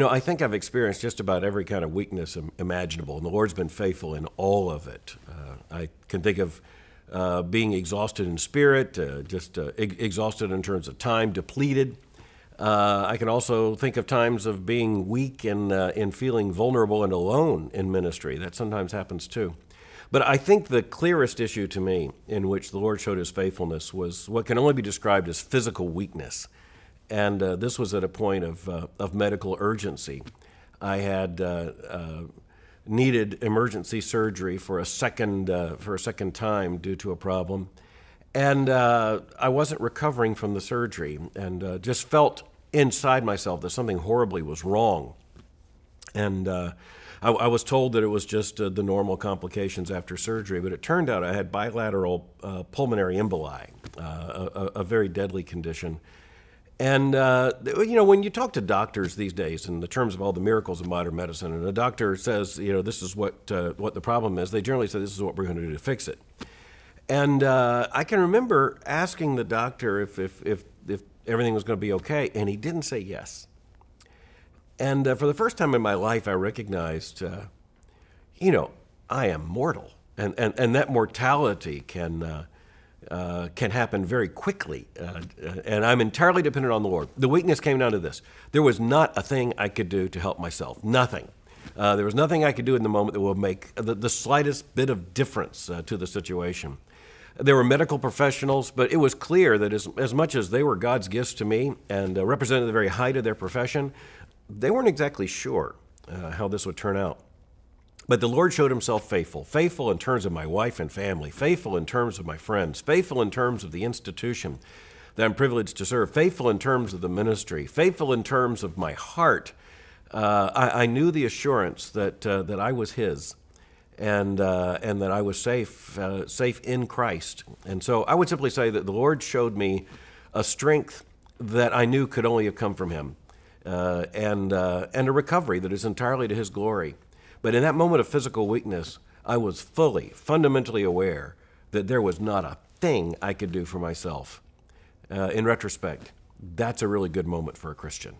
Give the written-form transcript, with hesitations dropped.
I think I've experienced just about every kind of weakness imaginable, and the Lord's been faithful in all of it. I can think of being exhausted in spirit, exhausted in terms of time, depleted. I can also think of times of being weak and feeling vulnerable and alone in ministry. That sometimes happens too. But I think the clearest issue to me in which the Lord showed his faithfulness was what can only be described as physical weakness. And this was at a point of medical urgency. I had needed emergency surgery for a second time due to a problem. And I wasn't recovering from the surgery and just felt inside myself that something horribly was wrong. And I was told that it was just the normal complications after surgery, but it turned out I had bilateral pulmonary emboli, a very deadly condition. And, when you talk to doctors these days in the terms of all the miracles of modern medicine, and a doctor says, this is what the problem is, they generally say, this is what we're going to do to fix it. And I can remember asking the doctor if everything was going to be okay, and he didn't say yes. And for the first time in my life, I recognized, I am mortal, and that mortality can happen very quickly, and I'm entirely dependent on the Lord. The weakness came down to this. There was not a thing I could do to help myself, nothing. There was nothing I could do in the moment that would make the slightest bit of difference to the situation. There were medical professionals, but it was clear that as much as they were God's gifts to me and represented the very height of their profession, they weren't exactly sure how this would turn out. But the Lord showed himself faithful in terms of my wife and family, faithful in terms of my friends, faithful in terms of the institution that I'm privileged to serve, faithful in terms of the ministry, faithful in terms of my heart. I knew the assurance that I was his and that I was safe in Christ. And so I would simply say that the Lord showed me a strength that I knew could only have come from him and a recovery that is entirely to his glory. But in that moment of physical weakness, I was fundamentally aware that there was not a thing I could do for myself. In retrospect, that's a really good moment for a Christian.